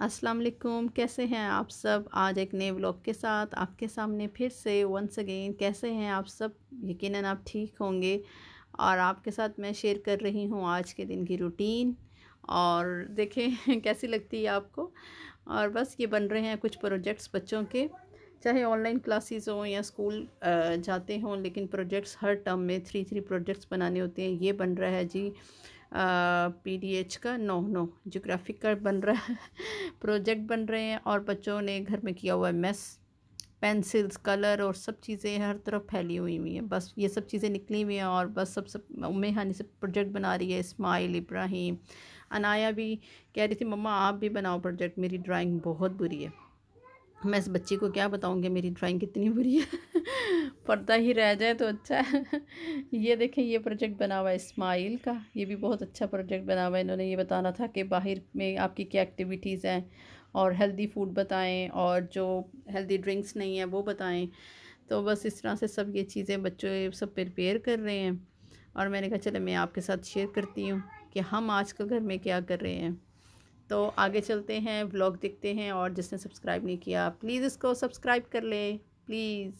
अस्सलाम वालेकुम, कैसे हैं आप सब। आज एक नए व्लॉग के साथ आपके सामने फिर से वंस अगेन। कैसे हैं आप सब, यकीनन आप ठीक होंगे। और आपके साथ मैं शेयर कर रही हूँ आज के दिन की रूटीन। और देखें कैसी लगती है आपको। और बस ये बन रहे हैं कुछ प्रोजेक्ट्स बच्चों के, चाहे ऑनलाइन क्लासेस हों या स्कूल जाते हों, लेकिन प्रोजेक्ट्स हर टर्म में 3 प्रोजेक्ट्स बनाने होते हैं। ये बन रहा है जी पीडीएच का, नो ज्योग्राफिक का बन रहा है प्रोजेक्ट बन रहे हैं। और बच्चों ने घर में किया हुआ है मेस, पेंसिल्स, कलर और सब चीज़ें हर तरफ फैली हुई हैं। बस ये सब चीज़ें निकली हुई हैं और बस सब उम्मे हानी से प्रोजेक्ट बना रही है। इस्माइल, इब्राहिम, अनाया भी कह रही थी मम्मा आप भी बनाओ प्रोजेक्ट, मेरी ड्राइंग बहुत बुरी है। मैं इस बच्ची को क्या बताऊंगी मेरी ड्राइंग कितनी बुरी है पर्दा ही रह जाए तो अच्छा है ये देखें, ये प्रोजेक्ट बना हुआ है इस्माइल का। ये भी बहुत अच्छा प्रोजेक्ट बना हुआ है। इन्होंने ये बताना था कि बाहर में आपकी क्या एक्टिविटीज़ हैं और हेल्दी फूड बताएं और जो हेल्दी ड्रिंक्स नहीं है वो बताएं। तो बस इस तरह से सब ये चीज़ें बच्चे सब प्रिपेयर कर रहे हैं। और मैंने कहा चलो मैं आपके साथ शेयर करती हूँ कि हम आजकल घर में क्या कर रहे हैं। तो आगे चलते हैं, व्लॉग देखते हैं। और जिसने सब्सक्राइब नहीं किया प्लीज़ इसको सब्सक्राइब कर ले प्लीज़।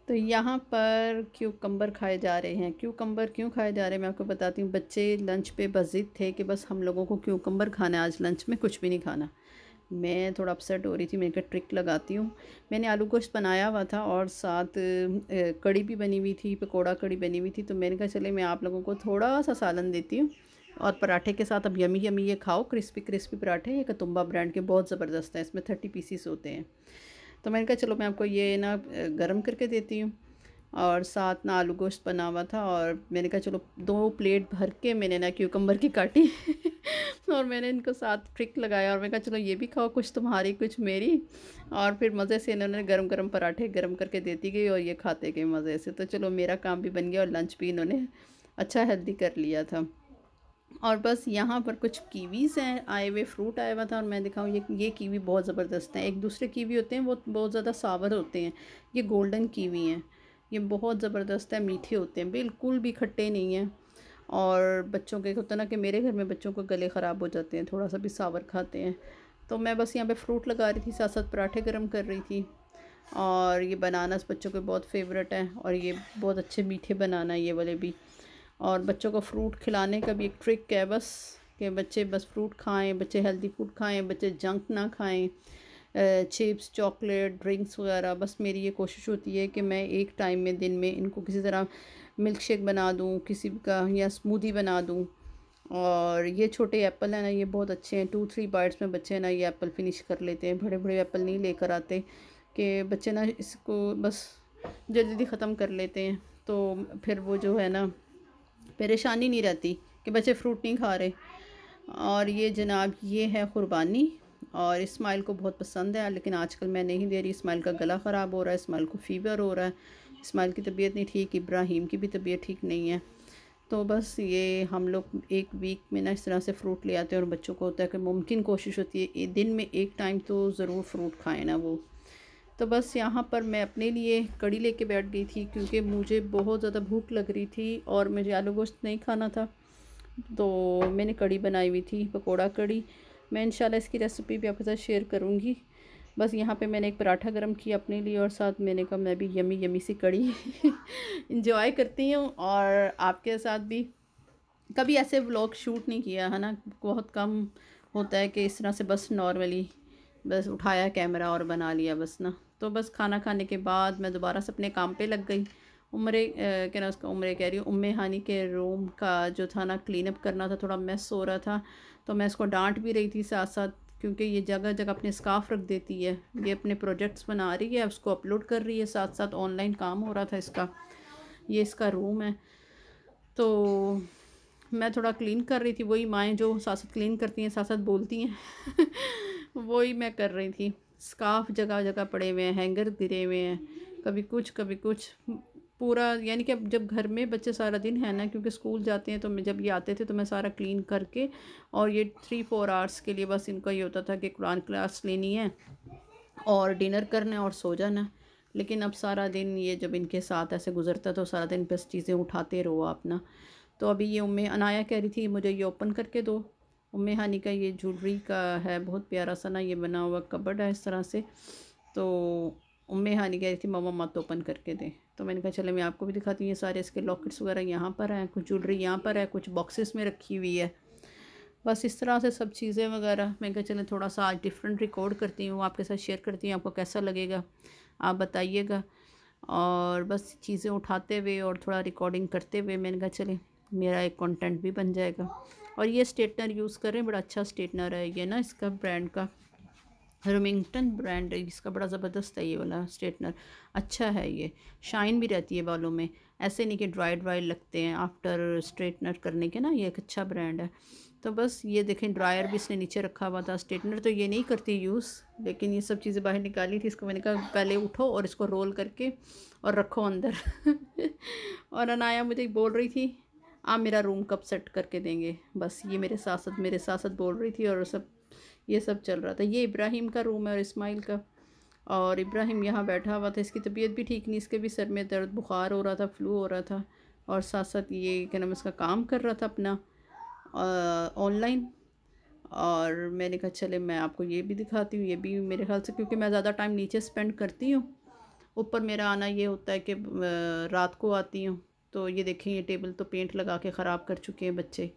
तो यहाँ पर क्यूकम्बर खाए जा रहे हैं। क्यूकम्बर क्यों खाए जा रहे हैं मैं आपको बताती हूँ। बच्चे लंच पे बज़िद थे कि बस हम लोगों को क्यूकम्बर खाना है आज लंच में, कुछ भी नहीं खाना। मैं थोड़ा अपसेट हो रही थी, मैंने कहा ट्रिक लगाती हूँ। मैंने आलू गोश्त बनाया हुआ था और साथ कड़ी भी बनी हुई थी, पकोड़ा कड़ी बनी हुई थी। तो मैंने कहा चले मैं आप लोगों को थोड़ा सा सालन देती हूँ और पराठे के साथ। अब यमी यमी ये खाओ, क्रिस्पी क्रिस्पी पराठे, ये कतुम्बा ब्रांड के बहुत ज़बरदस्त हैं, इसमें 30 पीसीस होते हैं। तो मैंने कहा चलो मैं आपको ये ना गर्म करके देती हूँ। और साथ ना आलू गोश्त बना हुआ था और मैंने कहा चलो 2 प्लेट भर के मैंने ना क्यूकम्बर की काटी और मैंने इनको साथ ट्रिक लगाया और मैंने कहा चलो ये भी खाओ, कुछ तुम्हारी कुछ मेरी। और फिर मज़े से इन्होंने गरम गरम पराठे गरम करके देती गई और ये खाते गए मज़े से। तो चलो मेरा काम भी बन गया और लंच भी इन्होंने अच्छा हेल्दी कर लिया था। और बस यहाँ पर कुछ कीवीज़ हैं, आए हुए फ्रूट आया हुआ था। और मैं दिखाऊँ, ये कीवी बहुत ज़बरदस्त हैं। एक दूसरे कीवी होते हैं वो बहुत ज़्यादा सावर होते हैं, ये गोल्डन कीवी हैं। ये बहुत ज़बरदस्त है, मीठे होते हैं, बिल्कुल भी खट्टे नहीं हैं। और बच्चों के होता ना कि मेरे घर में बच्चों को गले ख़राब हो जाते हैं थोड़ा सा भी सावर खाते हैं। तो मैं बस यहाँ पे फ्रूट लगा रही थी, साथ साथ पराठे गर्म कर रही थी। और ये बनानास बच्चों के बहुत फेवरेट है और ये बहुत अच्छे मीठे बनाना ये वाले भी। और बच्चों को फ्रूट खिलाने का भी एक ट्रिक है बस, कि बच्चे बस फ्रूट खाएं, बच्चे हेल्दी फूड खाएं, बच्चे जंक ना खाएं, चिप्स, चॉकलेट, ड्रिंक्स वगैरह। बस मेरी ये कोशिश होती है कि मैं एक टाइम में दिन में इनको किसी तरह मिल्क शेक बना दूँ किसी का, या स्मूदी बना दूँ। और ये छोटे एप्पल हैं ना, ये बहुत अच्छे हैं, 2-3 बाइट्स में बच्चे ना ये एप्पल फिनिश कर लेते हैं। बड़े बड़े एप्पल नहीं लेकर आते कि बच्चे ना इसको बस जल्दी जल्दी ख़त्म कर लेते हैं। तो फिर वो जो है ना परेशानी नहीं रहती कि बच्चे फ्रूट नहीं खा रहे। और ये जनाब ये है क़ुरबानी, और इस्माइल को बहुत पसंद है लेकिन आजकल मैं नहीं दे रही। इस्माइल का गला ख़राब हो रहा है, इस्माइल को फ़ीवर हो रहा है, इस्माइल की तबीयत नहीं ठीक, इब्राहिम की भी तबीयत ठीक नहीं है। तो बस ये हम लोग एक वीक में ना इस तरह से फ़्रूट ले आते हैं और बच्चों को होता है कि मुमकिन कोशिश होती है दिन में एक टाइम तो ज़रूर फ्रूट खाएँ ना वो। तो बस यहाँ पर मैं अपने लिए कड़ी लेके बैठ गई थी क्योंकि मुझे बहुत ज़्यादा भूख लग रही थी और मुझे आलू गोश्त नहीं खाना था। तो मैंने कड़ी बनाई हुई थी, पकोड़ा कड़ी। मैं इंशाल्लाह इसकी रेसिपी भी आपके साथ शेयर करूँगी। बस यहाँ पे मैंने एक पराठा गरम किया अपने लिए और साथ मैंने कहा मैं भी यमी यमी सी कड़ी इंजॉय करती हूँ और आपके साथ भी। कभी ऐसे व्लॉग शूट नहीं किया है ना, बहुत कम होता है कि इस तरह से बस नॉर्मली बस उठाया कैमरा और बना लिया बस ना। तो बस खाना खाने के बाद मैं दोबारा से अपने काम पे लग गई। क्या ना उसका उम्रे कह रही हूँ, उम्मे हानी के रूम का जो था ना क्लीन अप करना था, थोड़ा मेस हो रहा था। तो मैं इसको डांट भी रही थी साथ साथ, क्योंकि ये जगह जगह अपने स्कार्फ रख देती है। ये अपने प्रोजेक्ट्स बना रही है, उसको अपलोड कर रही है, साथ साथ ऑनलाइन काम हो रहा था इसका। ये इसका रूम है। तो मैं थोड़ा क्लीन कर रही थी, वही माएँ जो साथ साथ क्लीन करती हैं साथ साथ बोलती हैं वही मैं कर रही थी। स्कार्फ जगह जगह पड़े हुए हैं, हैंगर गिरे हुए हैं, कभी कुछ पूरा। यानी कि अब जब घर में बच्चे सारा दिन है ना, क्योंकि स्कूल जाते हैं, तो मैं जब ये आते थे तो मैं सारा क्लीन करके, और ये 3-4 आवर्स के लिए बस इनका ये होता था कि कुरान क्लास लेनी है और डिनर करना है और सो जाना। लेकिन अब सारा दिन ये जब इनके साथ ऐसे गुजरता तो सारा दिन बस चीज़ें उठाते रहो आप ना। तो अभी ये उम्मे अनाया कह रही थी मुझे ये ओपन करके दो। उम्मे हानी का ये ज्वेलरी का है, बहुत प्यारा सा ना ये बना हुआ कबर्ड है इस तरह से। तो उम्मे हानी कह रही थी मम्मा मत ओपन करके दें, तो मैंने कहा चले मैं आपको भी दिखाती हूँ। ये सारे इसके लॉकेट्स वगैरह यहाँ पर हैं, कुछ ज्वेलरी यहाँ पर है, कुछ बॉक्सेस में रखी हुई है, बस इस तरह से सब चीज़ें वगैरह। मैं कहा चलें थोड़ा सा आज डिफरेंट रिकॉर्ड करती हूँ, आपके साथ शेयर करती हूँ, आपको कैसा लगेगा आप बताइएगा। और बस चीज़ें उठाते हुए और थोड़ा रिकॉर्डिंग करते हुए मैंने कहा चले मेरा एक कंटेंट भी बन जाएगा। और ये स्ट्रेटनर यूज़ करें, बड़ा अच्छा स्ट्रेटनर है ये ना, इसका ब्रांड का रेमिंगटन ब्रांड है इसका, बड़ा ज़बरदस्त है ये वाला स्ट्रेटनर, अच्छा है ये, शाइन भी रहती है बालों में, ऐसे नहीं कि ड्राई ड्राई लगते हैं आफ्टर स्ट्रेटनर करने के ना, ये एक अच्छा ब्रांड है। तो बस ये देखें ड्रायर भी इसने नीचे रखा हुआ था, स्ट्रेटनर तो ये नहीं करती यूज़, लेकिन ये सब चीज़ें बाहर निकाली थी, इसको मैंने कहा पहले उठो और इसको रोल करके और रखो अंदर और अनाया मुझे बोल रही थी आप मेरा रूम कब सेट करके देंगे, बस ये मेरे साथ साथ बोल रही थी और सब ये सब चल रहा था। ये इब्राहिम का रूम है और इस्माइल का, और इब्राहिम यहाँ बैठा हुआ था, इसकी तबीयत भी ठीक नहीं, इसके भी सर में दर्द, बुखार हो रहा था, फ्लू हो रहा था, और साथ साथ ये क्या नाम इसका काम कर रहा था अपना ऑनलाइन। और मैंने कहा चले मैं आपको ये भी दिखाती हूँ, ये भी मेरे ख्याल से क्योंकि मैं ज़्यादा टाइम नीचे स्पेंड करती हूँ, ऊपर मेरा आना ये होता है कि रात को आती हूँ। तो ये देखें ये टेबल तो पेंट लगा के ख़राब कर चुके हैं बच्चे।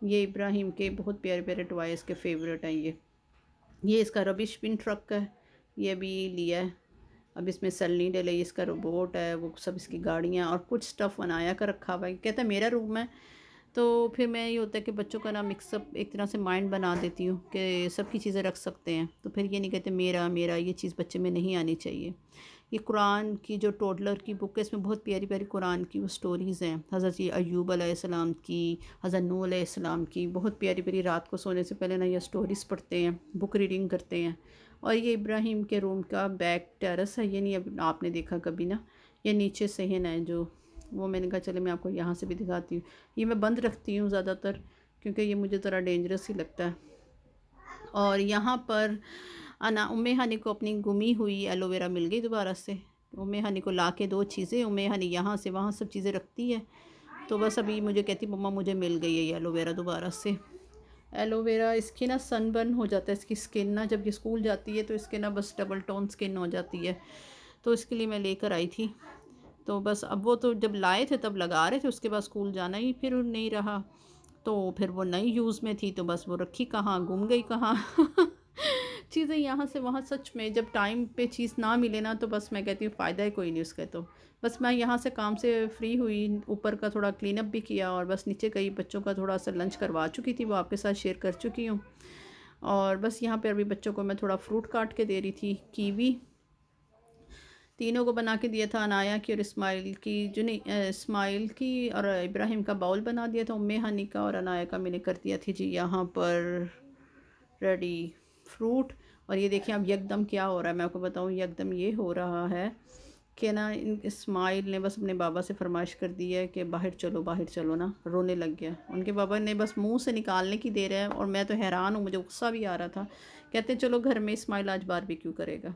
ये इब्राहिम के बहुत प्यारे प्यारे टॉयज़ के फेवरेट हैं ये इसका रबिश बिन ट्रक है, ये भी लिया है, अब इसमें सेल नहीं डले, इसका रोबोट है, वो सब इसकी गाड़ियाँ और कुछ स्टफ़ बनाया कर रखा हुआ है, कहता है मेरा रूम है। तो फिर मैं ये होता है कि बच्चों का ना मिक्सअप एक तरह से माइंड बना देती हूँ कि सबकी चीज़ें रख सकते हैं, तो फिर ये नहीं कहते मेरा मेरा, ये चीज़ बच्चे में नहीं आनी चाहिए। ये कुरान की जो टोडलर की बुक है, इसमें बहुत प्यारी प्यारी कुरान की वो स्टोरीज़ हैं, हज़रत अय्यूब अलैहिस्सलाम की, हज़रत नूह अलैहिस्सलाम की, बहुत प्यारी प्यारी, रात को सोने से पहले ना ये स्टोरीज़ पढ़ते हैं, बुक रीडिंग करते हैं। और ये इब्राहिम के रूम का बैक टेरेस है, ये नहीं अब आपने देखा कभी ना, ये नीचे सहन है जो, वो मैंने कहा चले मैं आपको यहाँ से भी दिखाती हूँ। ये मैं बंद रखती हूँ ज़्यादातर क्योंकि ये मुझे ज़रा डेंजरस ही लगता है। और यहाँ पर उम्मे हानी को अपनी गुमी हुई एलोवेरा मिल गई दोबारा से, उम्मे हानी को ला के 2 चीज़ें, उम्मे हानी यहाँ से वहाँ सब चीज़ें रखती है, तो बस अभी मुझे कहती मम्मा मुझे मिल गई है ये एलोवेरा दोबारा से। एलोवेरा इसकी ना सनबर्न हो जाता है इसकी स्किन ना, जब ये स्कूल जाती है तो इसके ना बस डबल टोन स्किन हो जाती है, तो इसके लिए मैं लेकर आई थी। तो बस अब वो तो जब लाए थे तब लगा रहे थे, उसके बाद स्कूल जाना ही फिर नहीं रहा, तो फिर वो नई यूज़ में थी तो बस वो रखी कहाँ, गुम गई कहाँ चीज़ें यहाँ से वहाँ, सच में जब टाइम पे चीज़ ना मिले ना तो बस मैं कहती हूँ फ़ायदा ही कोई नहीं उसका। तो बस मैं यहाँ से काम से फ्री हुई, ऊपर का थोड़ा क्लीन अप भी किया और बस नीचे कई बच्चों का थोड़ा सा लंच करवा चुकी थी, वो आपके साथ शेयर कर चुकी हूँ। और बस यहाँ पर अभी बच्चों को मैं थोड़ा फ्रूट काट के दे रही थी, कीवी तीनों को बना के दिया था, अनाया की और इस्माइल की, जो नहीं इस्माइल की और इब्राहिम का बाउल बना दिया था, उम्मे हानी का और अनाया का मैंने कर दिया थी जी यहाँ पर रेडी फ्रूट। और ये देखिए अब यकदम क्या हो रहा है मैं आपको बताऊँ, यकदम ये हो रहा है कि ना इस्माइल ने बस अपने बाबा से फरमाइश कर दी है कि बाहर चलो ना, रोने लग गया। उनके बाबा ने बस मुंह से निकालने की देर है और मैं तो हैरान हूँ, मुझे गुस्सा भी आ रहा था। कहते चलो घर में इस्माइल आज बारबेक्यू करेगा,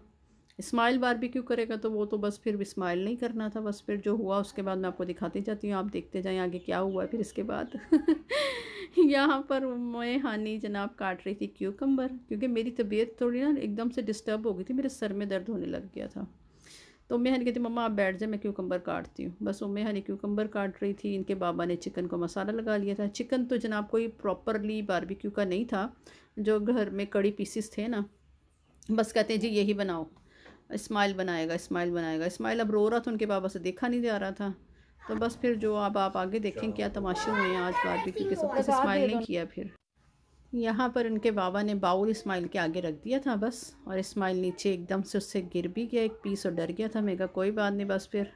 इस्माइल बारबेक्यू करेगा, तो वो तो बस फिर इस्माइल नहीं करना था, बस फिर जो हुआ उसके बाद मैं आपको दिखाती जाती हूँ, आप देखते जाएं आगे क्या हुआ है फिर इसके बाद यहाँ पर मैं हानी जनाब काट रही थी क्यूकम्बर, क्योंकि मेरी तबीयत थोड़ी ना एकदम से डिस्टर्ब हो गई थी, मेरे सर में दर्द होने लग गया था। तो उम्मे हानी कहती मम्मा आप बैठ जाए मैं क्यूकम्बर काटती हूँ, बस उम्मे हानी क्यूकम्बर काट रही थी। इनके बाबा ने चिकन को मसाला लगा लिया था, चिकन तो जनाब कोई प्रॉपरली बारबेक्यू का नहीं था, जो घर में कड़ी पीसेस थे ना, बस कहते हैं जी यही बनाओ, इस्माइल बनाएगा इस्माइल बनाएगा। इस्माइल अब रो रहा था, उनके बाबा से देखा नहीं जा रहा था, तो बस फिर जो अब आप आगे देखें क्या तमाशे हुए हैं आज बारबेक्यू के, सब कुछ इस्माइल नहीं किया। फिर यहाँ पर उनके बाबा ने बाउल इस्माइल के आगे रख दिया था बस, और इस्माइल नीचे एकदम से उससे गिर भी गया एक पीस और डर गया था। मैं कहा कोई बात नहीं, बस फिर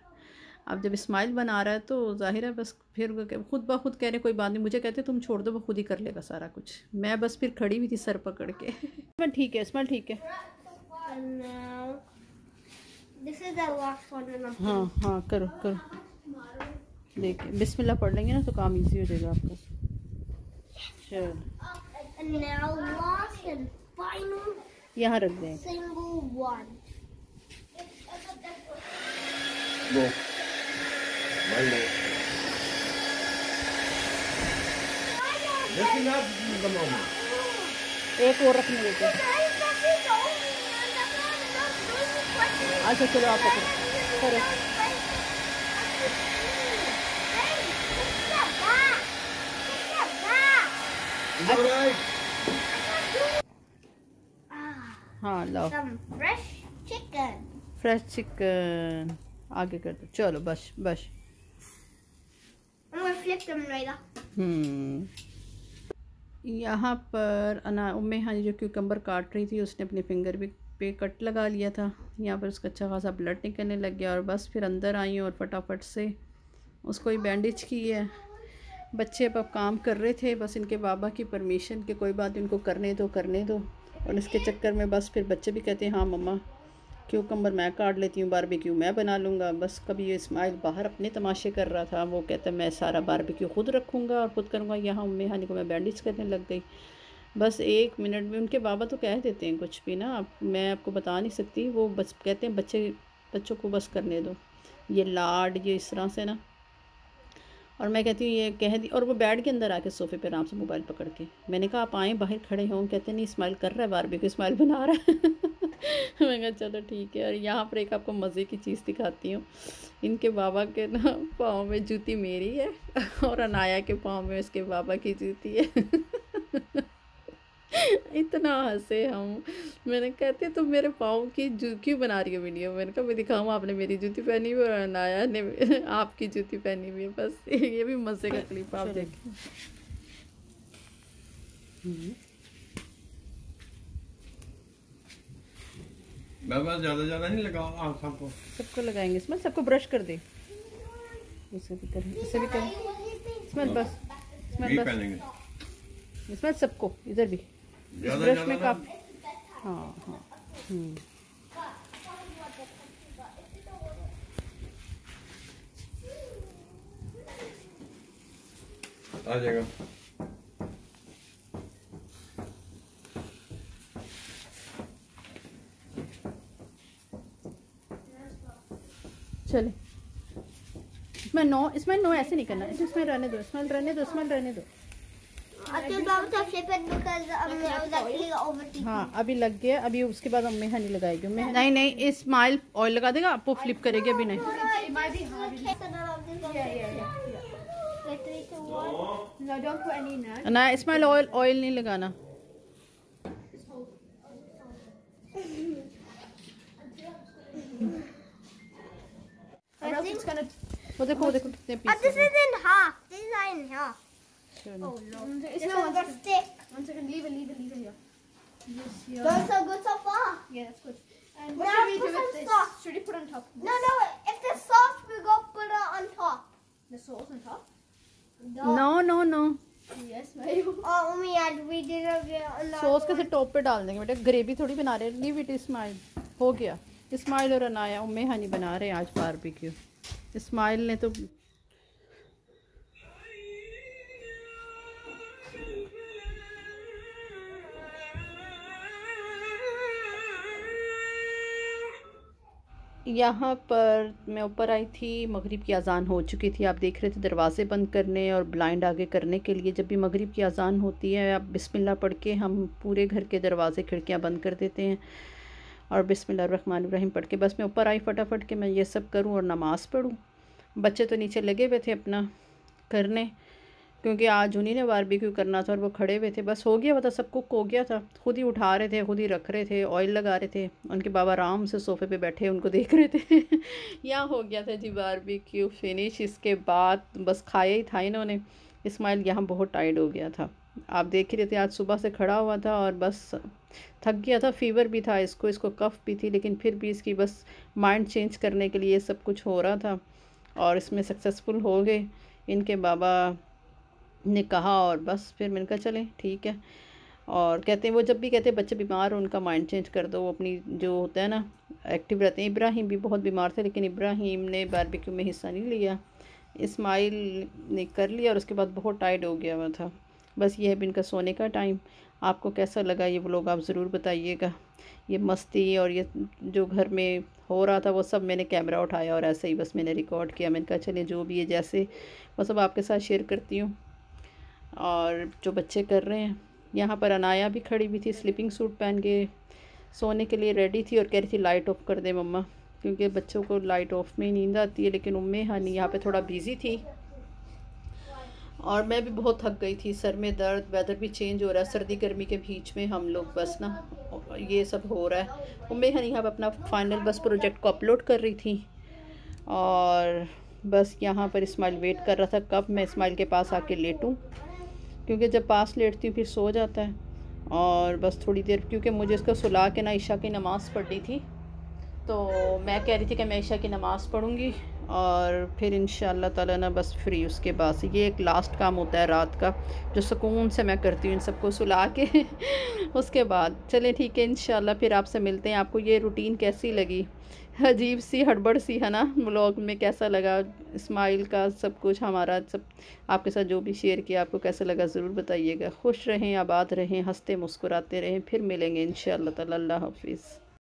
अब जब इस्माइल बना रहा है तो जाहिर है बस फिर खुद ब खुद कह रहे कोई बात नहीं, मुझे कहते तुम छोड़ दो वो खुद ही कर लेगा सारा कुछ। मैं बस फिर खड़ी हुई थी सर पकड़ के ठीक है इस्माइल ठीक है। This is the last one. हाँ हाँ करो देखिए बिस्मिल्लाह पढ़ लेंगे ना तो काम इजी हो जाएगा आपका। चलो And now last and final यहाँ रख दें। single one. लो भाई लो लेकिन आप बनाओ एक और रखने देते। अच्छा चलो आप पकड़ो करो। हाँ लाओ Some fresh chicken. Fresh chicken आगे कर दो। चलो बस बस। I'm gonna flip them right up. यहाँ पर उम्मे हानी जो क्यूकम्बर काट रही थी उसने अपने फिंगर पे कट लगा लिया था। यहाँ पर उसका अच्छा खासा ब्लड निकलने लग गया और बस फिर अंदर आई और फटाफट से उसको ही बैंडेज की है। बच्चे अब काम कर रहे थे, बस इनके बाबा की परमिशन के कोई बात इनको करने दो और इसके चक्कर में बस फिर बच्चे भी कहते हैं हाँ मम्मा क्यूकम्बर मैं काट लेती हूँ, बारबेक्यू मैं बना लूँगा। बस कभी ये इस्माइल बाहर अपने तमाशे कर रहा था, वो कहता मैं सारा बारबेक्यू खुद रखूँगा और ख़ुद करूँगा। यहाँ उम्मी हानी को मैं बैंडेज करने लग गई। बस 1 मिनट में उनके बाबा तो कह देते हैं कुछ भी ना, मैं आपको बता नहीं सकती। वो बस कहते हैं बच्चों को बस करने दो, ये लाड ये इस तरह से ना। और मैं कहती हूँ ये कह दी और वो बेड के अंदर आके सोफ़े पे आराम से मोबाइल पकड़ के। मैंने कहा आप आएँ बाहर खड़े हों, कहते नहीं स्माइल कर रहा है, बारबेक्यू स्माइल बना रहा है। मैं कहा चलो ठीक है। और यहाँ पर एक आपको मज़े की चीज़ दिखाती हूँ। इनके बाबा के ना पाँव में जूती मेरी है और अनाया के पाँव में उसके बाबा की जूती है। इतना हंसे हम। मैंने कहते तो मेरे पाँव की क्यों बना रही है वीडियो। मैंने कहा मैं दिखाऊँ आपने मेरी जूती पहनी हुई और अनाया ने आपकी जूती पहनी हुई है। बस ये भी मज़े का क्लिप आप देखें। बाबा ज़्यादा नहीं लगाओ आप सबको। सबको लगाएंगे इसमें, सबको ब्रश कर दे। इसे भी करें इसे भी करें इसमें बस इसमें सबको इधर भी ब्रश में काफ। हाँ हाँ आ जाएगा। चले इसमें नो ऐसे नहीं करना, इसमें रहने दो, इसमें रहने दो। हाँ अभी लग गया, अभी उसके बाद अम्मी हनी लगाएगी। नहीं स्माइल ऑयल लगा देगा, आपको फ्लिप करेगी अभी नहीं। ना स्माइल ऑयल नहीं लगाना। वो देखो कितने piece. This is in half. This is in half. Oh no. It's not a stick. 1 second. Leave it here. Yes, here. That's so good so far. Yeah, that's good. And Now what should we put do some with this? sauce. Should we put on top? No. If the sauce, we go put it on top. The sauce on top? No Yes, maybe. Oh, Ummi, and we did it. Sauce कैसे top पे डाल देंगे बेटा, gravy थोड़ी बना रहे हैं। Leave it smile. हो गया। स्माइल और अनाया उम्मे हनी बना रहे हैं आज बारबेक्यू। स्माइल ने तो यहाँ पर मैं ऊपर आई थी, मगरिब की अज़ान हो चुकी थी। आप देख रहे थे दरवाज़े बंद करने और ब्लाइंड आगे करने के लिए। जब भी मगरिब की अज़ान होती है आप बिस्मिल्लाह पढ़ के हम पूरे घर के दरवाज़े खिड़कियाँ बंद कर देते हैं और बिस्मिल्लाहिर्रहमानिर्रहीम पढ़ के बस मैं ऊपर आई फटाफट के मैं ये सब करूँ और नमाज़ पढ़ूँ। बच्चे तो नीचे लगे हुए थे अपना करने, क्योंकि आज उन्हीं ने बारबेक्यू करना था और वो खड़े हुए थे। बस हो गया था, सब कुक हो गया था। खुद ही उठा रहे थे, खुद ही रख रहे थे, ऑयल लगा रहे थे। उनके बाबा आराम से सोफ़े पे बैठे उनको देख रहे थे। यहाँ हो गया था जी बारबेक्यू फिनिश। इसके बाद बस खाया ही था इन्होंने। इस्माइल यहाँ बहुत टायर्ड हो गया था, आप देख ही रहे थे। आज सुबह से खड़ा हुआ था और बस थक गया था। फीवर भी था इसको कफ भी थी, लेकिन फिर भी इसकी बस माइंड चेंज करने के लिए सब कुछ हो रहा था और इसमें सक्सेसफुल हो गए। इनके बाबा ने कहा और बस फिर मैंने कहा चलें ठीक है। और कहते हैं वो जब भी कहते हैं बच्चे बीमार हो उनका माइंड चेंज कर दो, वो अपनी जो होता है ना एक्टिव रहते हैं। इब्राहिम भी बहुत बीमार थे, लेकिन इब्राहिम ने बारबेक्यू में हिस्सा नहीं लिया। इस्माइल ने कर लिया और उसके बाद बहुत टायर्ड हो गया हुआ था। बस ये है भी इनका सोने का टाइम। आपको कैसा लगा ये व्लॉग आप ज़रूर बताइएगा। ये मस्ती और ये जो घर में हो रहा था वो सब मैंने कैमरा उठाया और ऐसे ही बस मैंने रिकॉर्ड किया। मैंने कहा चलिए जो भी है जैसे वो सब आपके साथ शेयर करती हूँ। और जो बच्चे कर रहे हैं, यहाँ पर अनाया भी खड़ी हुई थी स्लीपिंग सूट पहन के, सोने के लिए रेडी थी और कह रही थी लाइट ऑफ कर दे मम्मा, क्योंकि बच्चों को लाइट ऑफ में ही नींद आती है। लेकिन उम्मे हानी यहाँ पे थोड़ा बिज़ी थी और मैं भी बहुत थक गई थी, सर में दर्द, वेदर भी चेंज हो रहा है, सर्दी गर्मी के बीच में हम लोग बस ना ये सब हो रहा है। उम्मे हानी यहाँ पर अपना फाइनल बस प्रोजेक्ट को अपलोड कर रही थी और बस यहाँ पर इस्माइल वेट कर रहा था कब मैं इस्माइल के पास आके लेटूँ, क्योंकि जब पास लेटती हूँ फिर सो जाता है। और बस थोड़ी देर, क्योंकि मुझे इसको सुला के ना ईशा की नमाज़ पढ़नी थी, तो मैं कह रही थी कि मैं ईशा की नमाज़ पढ़ूँगी और फिर इंशाअल्लाह ताला ना बस फ्री उसके बाद से। ये एक लास्ट काम होता है रात का जो सुकून से मैं करती हूँ इन सबको सुला के उसके बाद। चलें ठीक है, इंशाअल्लाह फिर आपसे मिलते हैं। आपको ये रूटीन कैसी लगी? अजीब सी हड़बड़ सी है ना, व्लॉग में कैसा लगा? इस्माइल का सब कुछ हमारा सब आपके साथ जो भी शेयर किया आपको कैसा लगा ज़रूर बताइएगा। खुश रहें, आबाद रहें, हंसते मुस्कुराते रहें। फिर मिलेंगे इंशाअल्लाह ताला। अल्लाह हाफिज़।